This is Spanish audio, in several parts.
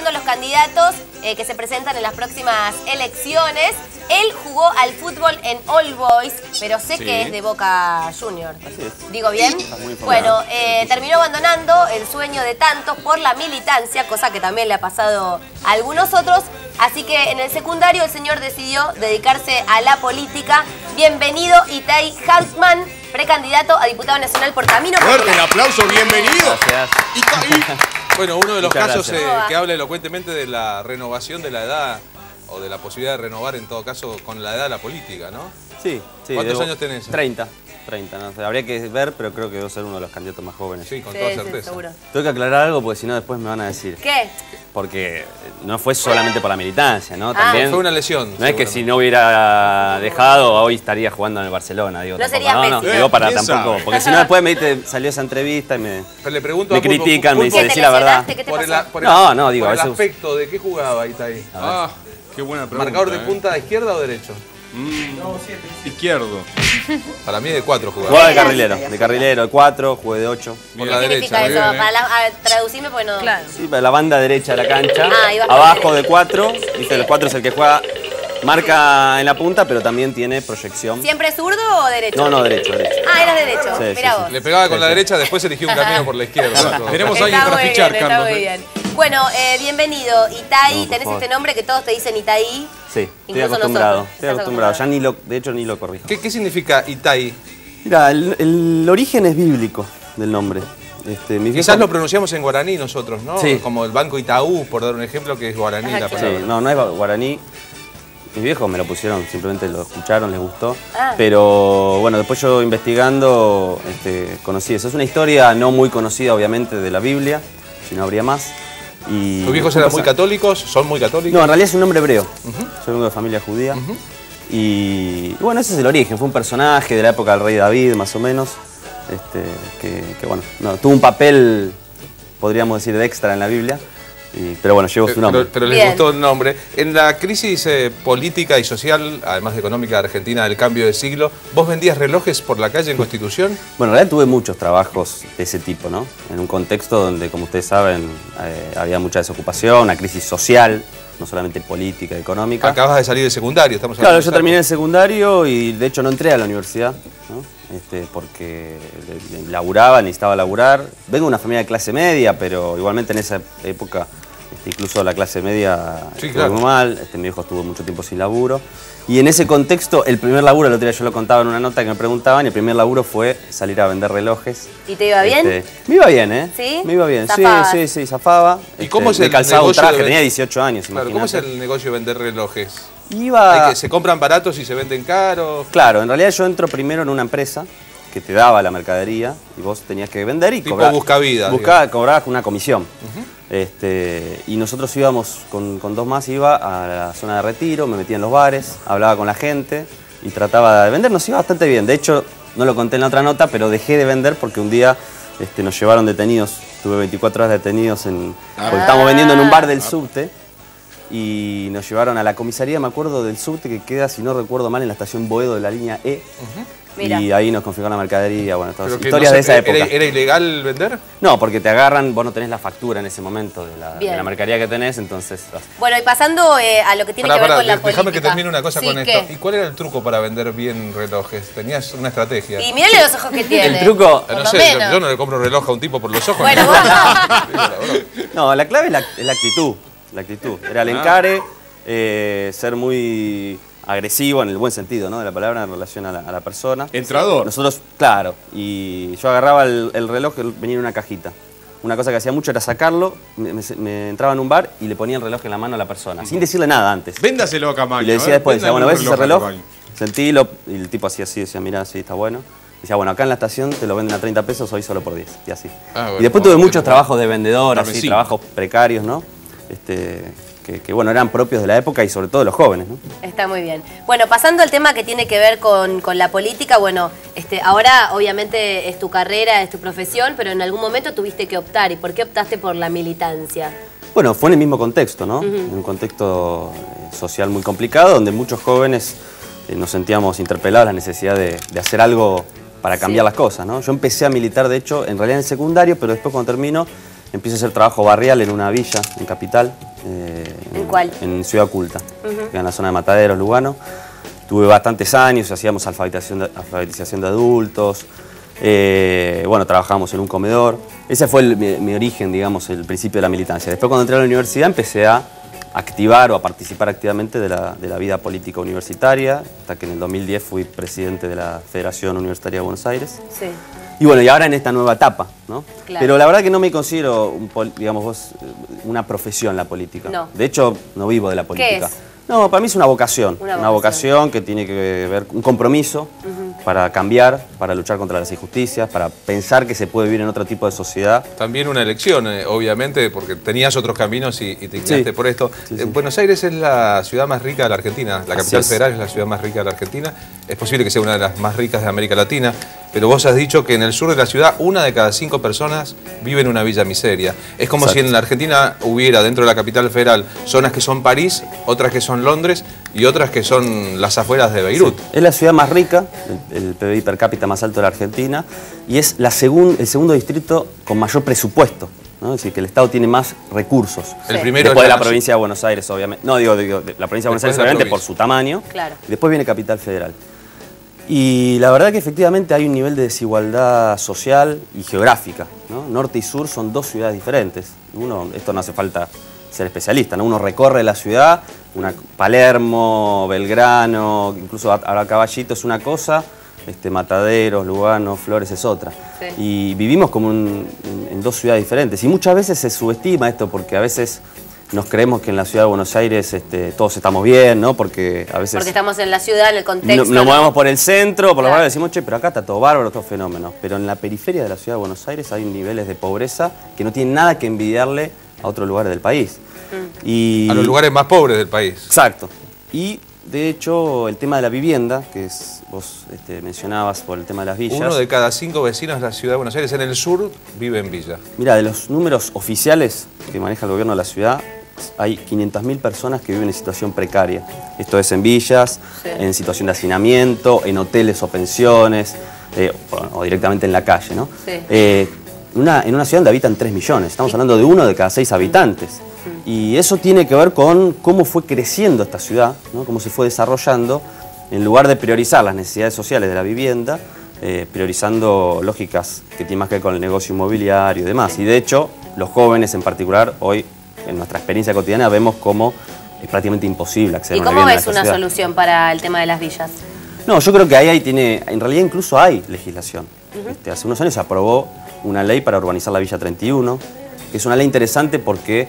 repasando los candidatos que se presentan en las próximas elecciones. Él jugó al fútbol en All Boys, pero sé que es de Boca Junior. Así es. ¿Digo bien? Bueno, terminó abandonando el sueño de tantos por la militancia, cosa que también le ha pasado a algunos otros. Así que en el secundario el señor decidió dedicarse a la política. Bienvenido, Itay Hartman, precandidato a diputado nacional por Camino Popular. Fuerte el aplauso, bienvenido. Gracias. Bueno, uno de los Muchas casos gracias. que habla elocuentemente de la renovación de la edad, o de la posibilidad de renovar en todo caso con la edad de la política, ¿no? Sí, sí. ¿Cuántos años tenés? 30, no sé, habría que ver, pero creo que debo ser uno de los candidatos más jóvenes. Sí, con toda certeza. seguro. Tengo que aclarar algo porque si no después me van a decir. ¿Qué? Porque no fue solamente por la militancia, ¿no? También Fue una lesión. no es que si no hubiera dejado, hoy estaría jugando en el Barcelona. Digo, No tampoco, sería Messi. digo para ¿Quién tampoco. sabe? Porque si no después salió esa entrevista y me Pero le pregunto me a Pulpo, critican, me Pulpo, dicen, ¿Qué, te decí la verdad. lesionaste? ¿Qué te por el, pasó? por el- No, digo, por a el veces- aspecto de qué jugaba Itay. Ah, qué buena pregunta. ¿Marcador de punta de izquierda o derecho? Izquierdo. Para mí de 4 jugaba. Jugaba de carrilero, de 4, jugué de 8. Por ¿Qué la significa derecha. eso? bien, Traducime porque no... Claro. Sí, para la banda derecha de la cancha, Ah, ibas por abajo derecha. de 4, viste, el 4 es el que juega, marca en la punta, pero también tiene proyección. ¿Siempre zurdo o derecho? No, derecho. Ah, eras derecho. Sí, Mirá sí, vos. Le pegaba con Sí, la sí. derecha, después eligió un camino por la izquierda. Tenemos a alguien Está para muy fichar, bien, está Carlos. muy bien. Bueno, bienvenido, Itay. No, por Tenés favor. este nombre que todos te dicen Itay. Sí, estoy Incluso acostumbrado. nosotros. Estoy Estás acostumbrado. acostumbrado. De hecho ni lo corrijo. ¿Qué significa Itay? Mira, el origen es bíblico del nombre. Mis Quizás viejos- lo pronunciamos en guaraní nosotros, ¿no? Sí. Como el Banco Itaú, por dar un ejemplo, que es guaraní la Ajá, palabra. Sí, no es guaraní. Mis viejos me lo pusieron, simplemente lo escucharon, les gustó. Ah. Pero bueno, después yo investigando conocí eso. Es una historia no muy conocida, obviamente, de la Biblia, si no habría más. Y ¿Tus viejos eran muy católicos? ¿Son muy católicos? No, en realidad es un nombre hebreo. Yo vengo de familia judía. Y bueno, ese es el origen. Fue un personaje de la época del rey David, más o menos. Que bueno, tuvo un papel, podríamos decir, de extra en la Biblia. Pero bueno, llevo su nombre. Pero les Bien. gustó el nombre. En la crisis política y social, además de económica de Argentina del cambio de siglo, ¿vos vendías relojes por la calle en Constitución? Bueno, en realidad tuve muchos trabajos de ese tipo, ¿no? En un contexto donde, como ustedes saben, había mucha desocupación, una crisis social, no solamente política, económica. Acabas de salir de secundario, estamos Claro, hablando yo de terminé el secundario y de hecho no entré a la universidad, ¿no? Porque laburaba, necesitaba laburar. Vengo de una familia de clase media, pero igualmente en esa época incluso la clase media Sí, estuvo claro. muy mal. Mi viejo estuvo mucho tiempo sin laburo. Y en ese contexto, el primer laburo, el otro día yo lo contaba en una nota que me preguntaban, y el primer laburo fue salir a vender relojes. ¿Y te iba bien? Me iba bien, ¿eh? ¿Sí? Me iba bien, ¿Zafabas? sí, zafaba. ¿Y cómo es me el calzaba un negocio traje, de tenía ven- 18 años, Claro, ¿cómo es imagínate. el negocio de vender relojes? Iba... ¿Se compran baratos y se venden caros? Claro, en realidad yo entro primero en una empresa que te daba la mercadería y vos tenías que vender y Tipo cobrar. Buscavida, Cobrabas con una comisión. Y nosotros íbamos, con dos más, iba a la zona de retiro, me metía en los bares, hablaba con la gente y trataba de vender. Nos iba bastante bien. De hecho, no lo conté en la otra nota, pero dejé de vender porque un día nos llevaron detenidos. Tuve 24 horas detenidos porque estábamos vendiendo en un bar del subte. Y nos llevaron a la comisaría, me acuerdo, del subte que queda, si no recuerdo mal, en la estación Boedo de la línea E. Mira. Y ahí nos confiscaron la mercadería, bueno, todas Pero que historias no de se- esa época. ¿Era ilegal vender? No, porque te agarran, vos no tenés la factura en ese momento de la Bien. mercadería que tenés, entonces... Bueno, y pasando a lo que tiene que ver con la política. Déjame que termine una cosa Sí, con ¿qué? esto. ¿Y cuál era el truco para vender bien relojes? ¿Tenías una estrategia? Y mirale los ojos que tiene. El truco... Por No lo sé, menos. yo no le compro un reloj a un tipo por los ojos. Bueno, ¿no? vos No, la clave es la actitud. La actitud. Era el encare, ser muy agresivo en el buen sentido, ¿no? De la palabra en relación a la persona. Entrador. Nosotros, claro, y yo agarraba el reloj que venía en una cajita. Una cosa que hacía mucho era sacarlo, me entraba en un bar y le ponía el reloj en la mano a la persona, sin decirle nada antes. Véndaselo a Camaño. Y le decía después, decía, bueno, ¿ves ese a reloj? Camaño. Sentilo, y el tipo hacía así, decía, mirá, sí, está bueno. Decía, bueno, acá en la estación te lo venden a 30 pesos, hoy solo por 10, y así. Ah, bueno, y después tuve muchos trabajos de vendedor, Dame así, cinco. trabajos precarios, ¿no? Que bueno, eran propios de la época y sobre todo de los jóvenes, ¿no? Está muy bien. Bueno, pasando al tema que tiene que ver con la política, bueno, ahora obviamente es tu carrera, es tu profesión, pero en algún momento tuviste que optar. ¿Y por qué optaste por la militancia? Bueno, fue en el mismo contexto, ¿no? En un contexto social muy complicado, donde muchos jóvenes nos sentíamos interpelados la necesidad de hacer algo para cambiar las cosas, ¿no? Yo empecé a militar, de hecho, en realidad en el secundario, pero después cuando termino, empiezo a hacer trabajo barrial en una villa, en Capital. ¿En cuál? En Ciudad Oculta, que en la zona de Mataderos, Lugano. Tuve bastantes años, hacíamos alfabetización de adultos. Bueno, trabajábamos en un comedor. Ese fue mi origen, digamos, el principio de la militancia. Después, cuando entré a la universidad, empecé a activar o a participar activamente de la vida política universitaria, hasta que en el 2010 fui presidente de la Federación Universitaria de Buenos Aires. Sí. Y bueno, y ahora en esta nueva etapa, ¿no? Claro. Pero la verdad que no me considero, digamos, una profesión la política. No. De hecho, no vivo de la política. ¿Qué es? No, para mí es una vocación. Una vocación que tiene que ver, un compromiso para cambiar, para luchar contra las injusticias, para pensar que se puede vivir en otro tipo de sociedad. También una elección, obviamente, porque tenías otros caminos y te inclinaste Sí. por esto. Sí, sí. Buenos Aires es la ciudad más rica de la Argentina, la capital es. federal es la ciudad más rica de la Argentina. Es posible que sea una de las más ricas de América Latina, pero vos has dicho que en el sur de la ciudad 1 de cada 5 personas vive en una villa miseria. Es como Exacto. si en la Argentina hubiera dentro de la capital federal zonas que son París, otras que son Londres y otras que son las afueras de Beirut. Sí. Es la ciudad más rica, el PBI per cápita más alto de la Argentina, y es el segundo distrito con mayor presupuesto, ¿no? Es decir, que el Estado tiene más recursos. El Sí. primero Después es de la provincia de Buenos Aires, obviamente. No, digo de la provincia de Buenos Después Aires, de la obviamente, por provincia. su tamaño. Claro. Y después viene Capital Federal. Y la verdad que efectivamente hay un nivel de desigualdad social y geográfica, ¿no? Norte y sur son dos ciudades diferentes. Esto no hace falta ser especialista, ¿no? Uno recorre la ciudad, Palermo, Belgrano, incluso ahora Caballito es una cosa, Mataderos, Lugano, Flores es otra. Sí. Y vivimos como en dos ciudades diferentes. Y muchas veces se subestima esto porque a veces nos creemos que en la ciudad de Buenos Aires todos estamos bien, ¿no? Porque a veces Porque estamos en la ciudad, en el contexto. nos movemos por el centro, por los Claro. barrios, decimos, che, pero acá está todo bárbaro, todo fenómeno. Pero en la periferia de la ciudad de Buenos Aires hay niveles de pobreza que no tienen nada que envidiarle a otros lugares del país. Y A los lugares más pobres del país. Exacto. Y de hecho el tema de la vivienda, que vos mencionabas por el tema de las villas. 1 de cada 5 vecinos de la ciudad de Buenos Aires en el sur vive en villa. Mira, de los números oficiales que maneja el gobierno de la ciudad, hay 500.000 personas que viven en situación precaria. Esto es en villas, Sí. en situación de hacinamiento, en hoteles o pensiones, o directamente en la calle, ¿no? Sí. En una ciudad donde habitan 3 millones, estamos hablando de 1 de cada 6 habitantes. Y eso tiene que ver con cómo fue creciendo esta ciudad, ¿no? Cómo se fue desarrollando, en lugar de priorizar las necesidades sociales de la vivienda, priorizando lógicas que tienen más que ver con el negocio inmobiliario y demás. Y de hecho, los jóvenes en particular, hoy, en nuestra experiencia cotidiana, vemos cómo es prácticamente imposible acceder ¿Y a una cómo vivienda en ves esta una ciudad. solución para el tema de las villas? No, yo creo que en realidad incluso hay legislación. Hace unos años se aprobó una ley para urbanizar la Villa 31, que es una ley interesante porque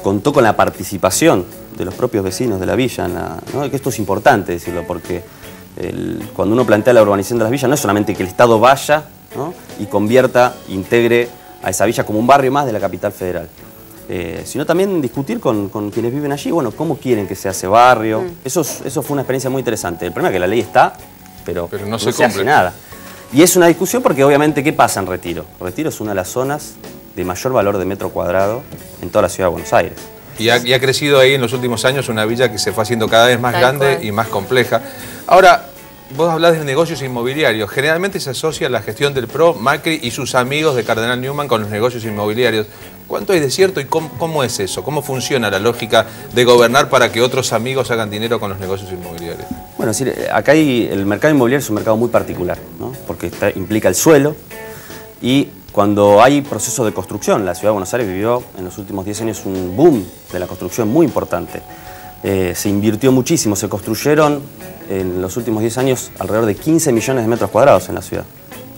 contó con la participación de los propios vecinos de la villa, ¿no? Que esto es importante decirlo, porque cuando uno plantea la urbanización de las villas no es solamente que el Estado vaya, ¿no? Y integre a esa villa como un barrio más de la capital federal. Sino también discutir con quienes viven allí, bueno, cómo quieren que sea ese barrio. Eso fue una experiencia muy interesante. El problema es que la ley está, pero no se hace cumple. nada. Y es una discusión porque obviamente, ¿qué pasa en Retiro? Retiro es una de las zonas de mayor valor de metro cuadrado en toda la ciudad de Buenos Aires. Y ha crecido ahí en los últimos años una villa que se fue haciendo cada vez más Tal grande cual. y más compleja. Ahora, vos hablás de negocios inmobiliarios. Generalmente se asocia la gestión del PRO, Macri y sus amigos de Cardenal Newman con los negocios inmobiliarios. ¿Cuánto hay de cierto y cómo es eso? ¿Cómo funciona la lógica de gobernar para que otros amigos hagan dinero con los negocios inmobiliarios? Bueno, es decir, acá el mercado inmobiliario es un mercado muy particular, ¿no? Porque implica el suelo y cuando hay proceso de construcción, la ciudad de Buenos Aires vivió en los últimos 10 años un boom de la construcción muy importante. Se invirtió muchísimo, se construyeron en los últimos 10 años alrededor de 15 millones de metros cuadrados en la ciudad.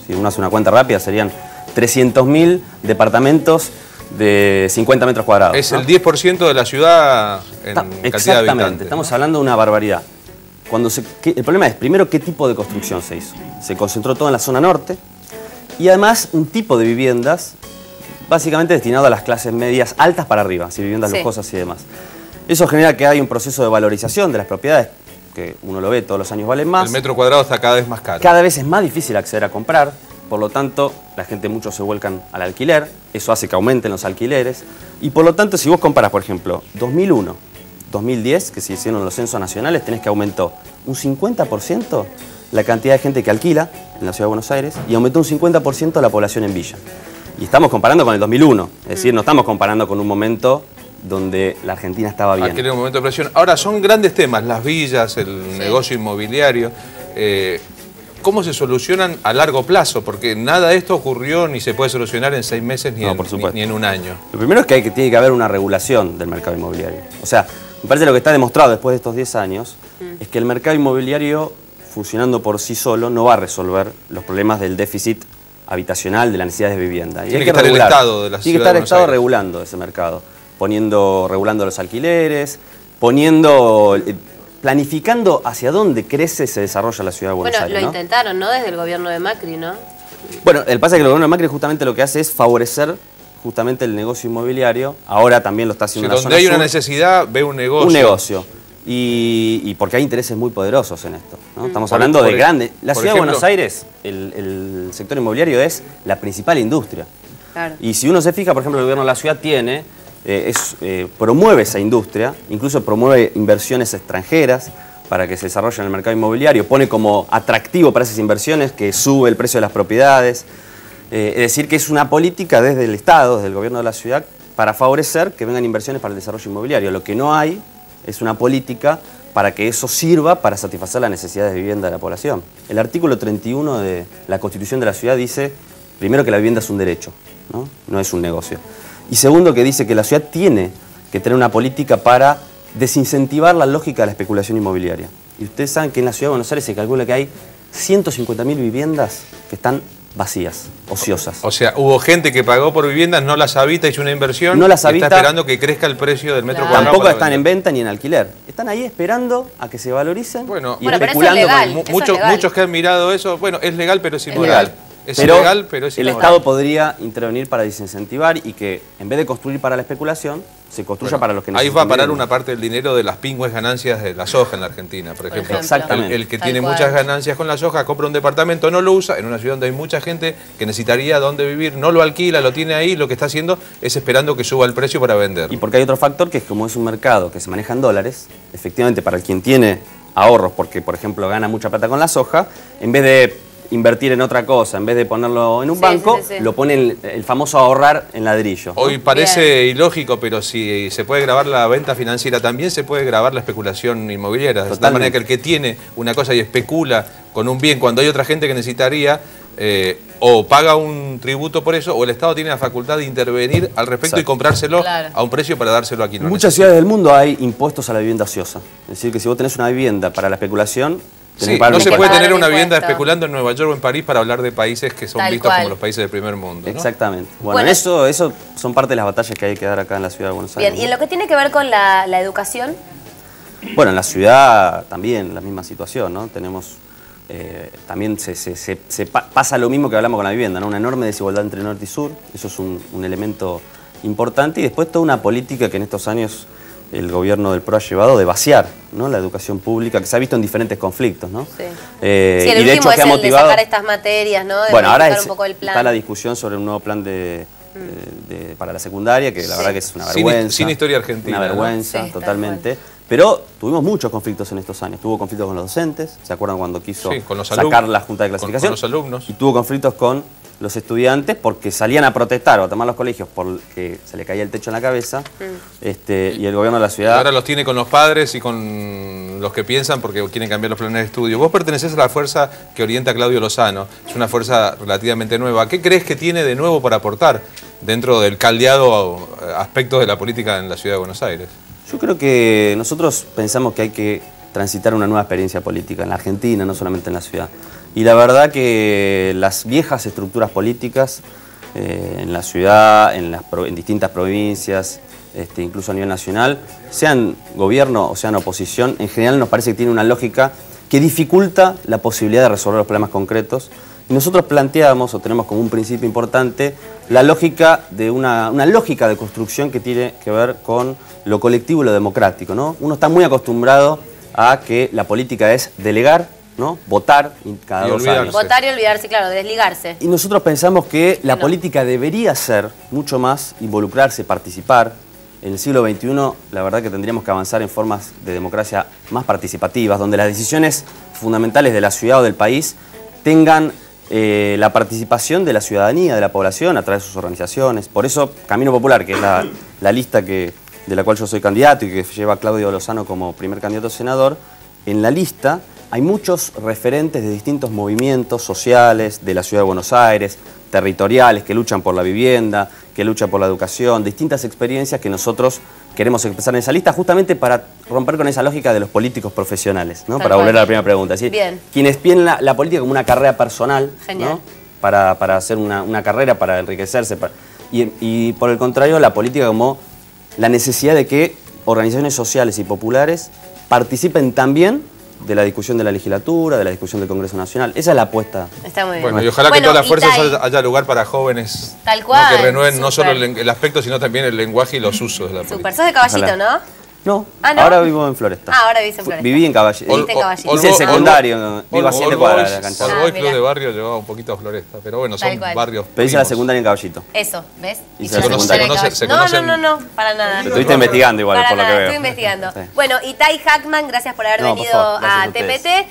Si uno hace una cuenta rápida, serían 300.000 departamentos de 50 metros cuadrados. Es ¿no? el 10% de la ciudad en cantidad de Exactamente, habitantes. estamos hablando de una barbaridad. El problema es, primero, qué tipo de construcción se hizo. Se concentró todo en la zona norte y además un tipo de viviendas básicamente destinado a las clases medias altas para arriba, así viviendas Sí. lujosas y demás. Eso genera que hay un proceso de valorización de las propiedades, que uno lo ve, todos los años valen más. El metro cuadrado está cada vez más caro. Cada vez es más difícil acceder a comprar, por lo tanto, la gente mucho se vuelcan al alquiler, eso hace que aumenten los alquileres, y por lo tanto, si vos comparás, por ejemplo, 2001, 2010, que se hicieron los censos nacionales, tenés que aumentó un 50% la cantidad de gente que alquila en la Ciudad de Buenos Aires y aumentó un 50% la población en villa. Y estamos comparando con el 2001, es decir, no estamos comparando con un momento donde la Argentina estaba bien. Aquel era un momento de presión. Ahora, son grandes temas, las villas, el negocio inmobiliario. ¿Cómo se solucionan a largo plazo? Porque nada de esto ocurrió ni se puede solucionar en 6 meses ni en un año. Lo primero es que tiene que haber una regulación del mercado inmobiliario. O sea, me parece lo que está demostrado después de estos 10 años es que el mercado inmobiliario, funcionando por sí solo, no va a resolver los problemas del déficit habitacional, de la necesidad de vivienda. Y tiene que estar el Estado de la ciudad. Tiene que estar el Estado regulando ese mercado, regulando los alquileres, planificando hacia dónde crece y se desarrolla la ciudad de Buenos Aires. Bueno, lo intentaron, ¿no? Desde el gobierno de Macri, ¿no? Bueno, el pasa es que el gobierno de Macri justamente lo que hace es favorecer justamente el negocio inmobiliario. Ahora también lo está haciendo en la zona donde hay sur. una necesidad, ve un negocio. Un negocio. Y porque hay intereses muy poderosos en esto, ¿no? Estamos hablando de grandes. La ciudad de Buenos Aires, el sector inmobiliario es la principal industria. Claro. Y si uno se fija, por ejemplo, el gobierno de la ciudad promueve esa industria, incluso promueve inversiones extranjeras para que se desarrolle en el mercado inmobiliario, pone como atractivo para esas inversiones que sube el precio de las propiedades. Es decir, que es una política desde el Estado, desde el gobierno de la ciudad, para favorecer que vengan inversiones para el desarrollo inmobiliario. Lo que no hay es una política para que eso sirva para satisfacer las necesidades de vivienda de la población. El artículo 31 de la Constitución de la ciudad dice, primero, que la vivienda es un derecho, no es un negocio. Y segundo, que dice que la ciudad tiene que tener una política para desincentivar la lógica de la especulación inmobiliaria. Y ustedes saben que en la ciudad de Buenos Aires se calcula que hay 150.000 viviendas que están vacías, ociosas. O sea, hubo gente que pagó por viviendas, no las habita, hizo una inversión, no las habita, está esperando que crezca el precio del metro cuadrado. Tampoco están en venta ni en alquiler. Están ahí esperando a que se valoricen y especulando. Muchos que han mirado eso, bueno, es legal pero es inmoral. Es ilegal, pero es inmoral. El Estado podría intervenir para desincentivar y que en vez de construir para la especulación, se construya para los que necesitan. Ahí va a parar una parte del dinero de las pingües ganancias de la soja en la Argentina, por ejemplo. Exactamente. El que tiene muchas ganancias con la soja, compra un departamento, no lo usa, en una ciudad donde hay mucha gente que necesitaría dónde vivir, no lo alquila, lo tiene ahí, lo que está haciendo es esperando que suba el precio para vender. Y porque hay otro factor que es como es un mercado que se maneja en dólares, efectivamente para quien tiene ahorros, porque por ejemplo gana mucha plata con la soja, en vez de invertir en otra cosa, en vez de ponerlo en un banco, lo pone el famoso ahorrar en ladrillo. Hoy parece ilógico, pero si se puede grabar la venta financiera, también se puede grabar la especulación inmobiliaria. De tal manera que el que tiene una cosa y especula con un bien cuando hay otra gente que necesitaría, o paga un tributo por eso, o el Estado tiene la facultad de intervenir al respecto y comprárselo a un precio para dárselo a quien lo necesita. En muchas ciudades del mundo hay impuestos a la vivienda ociosa. Es decir, que si vos tenés una vivienda para la especulación, sí, no se puede tener una vivienda especulando en Nueva York o en París para hablar de países que son vistos como los países del primer mundo, ¿no? Exactamente. Bueno, eso son parte de las batallas que hay que dar acá en la ciudad de Buenos Aires. Bien, ¿y en lo que tiene que ver con la educación? Bueno, en la ciudad también la misma situación, ¿no? Tenemos, también pasa lo mismo que hablamos con la vivienda, ¿no? Una enorme desigualdad entre norte y sur, eso es un elemento importante, y después toda una política que en estos años el gobierno del PRO ha llevado de vaciar, ¿no? La educación pública, que se ha visto en diferentes conflictos, ¿no? Sí. El último de hecho, es el de sacar estas materias, ¿no? De ahora un poco el plan. Está la discusión sobre un nuevo plan para la secundaria, que la verdad que es una vergüenza. Sin historia argentina. Una vergüenza, ¿no? Totalmente. Pero tuvimos muchos conflictos en estos años. Tuvo conflictos con los docentes, ¿se acuerdan cuando quiso sacar la Junta de Clasificación? Con los alumnos. Y tuvo conflictos con los estudiantes porque salían a protestar o a tomar los colegios porque se le caía el techo en la cabeza, y el gobierno de la ciudad... Y ahora los tiene con los padres y con los que piensan porque quieren cambiar los planes de estudio. Vos pertenecés a la fuerza que orienta a Claudio Lozano, es una fuerza relativamente nueva. ¿Qué crees que tiene de nuevo para aportar dentro del caldeado aspecto de la política en la ciudad de Buenos Aires? Yo creo que nosotros pensamos que hay que transitar una nueva experiencia política en la Argentina, no solamente en la ciudad. Y la verdad que las viejas estructuras políticas en la ciudad, en distintas provincias, incluso a nivel nacional, sean gobierno o sean oposición, en general nos parece que tiene una lógica que dificulta la posibilidad de resolver los problemas concretos. Y nosotros planteamos, o tenemos como un principio importante, la lógica de una lógica de construcción que tiene que ver con lo colectivo y lo democrático, ¿no? Uno está muy acostumbrado a que la política es delegar, ¿no? Votar cada 2 años. Votar y olvidarse, claro, desligarse. Y nosotros pensamos que la política debería ser mucho más involucrarse, participar. En el siglo XXI, la verdad que tendríamos que avanzar en formas de democracia más participativas, donde las decisiones fundamentales de la ciudad o del país tengan la participación de la ciudadanía, de la población, a través de sus organizaciones. Por eso, Camino Popular, que es la lista de la cual yo soy candidato y que lleva a Claudio Lozano como primer candidato a senador, en la lista hay muchos referentes de distintos movimientos sociales de la Ciudad de Buenos Aires, territoriales, que luchan por la vivienda, que luchan por la educación, distintas experiencias que nosotros queremos expresar en esa lista, justamente para romper con esa lógica de los políticos profesionales, ¿no? Para volver a la primera pregunta. Es decir, Bien. quienes ven la política como una carrera personal, Genial. ¿no? Para hacer una carrera, para enriquecerse. Y por el contrario, la política como la necesidad de que organizaciones sociales y populares participen también de la discusión de la legislatura, de la discusión del Congreso Nacional. Esa es la apuesta. Está muy bien. Bueno, y ojalá que Bueno, todas las fuerzas Itay, haya lugar para jóvenes, Tal ¿no? cual, Que renueven no solo súper. el aspecto, sino también el lenguaje y los usos de la Súper. política. Sos de Caballito, Ojalá. ¿no? No, Ah, ¿no? ahora vivo en Floresta. Ah, ahora vivís en Floresta. Viví en Caballito. Viviste en Caballito. Hice el secundario, vivo a 7 cuadras de la cancha. Ah, All Boys mirá. Club de Barrio llevaba un poquito a Floresta, pero bueno, Tal son cual. barrios Pero hice la primos. secundaria en Caballito. Eso, ¿ves? Y Hizo se la conoce- secundaria se de conoce- Caballito. se No, conocen- para nada. Te estuviste investigando igual, Para por lo nada, que veo. estoy investigando. Sí. Bueno, Itay Hackman, gracias por haber No, por venido favor, gracias a a ustedes. TPT.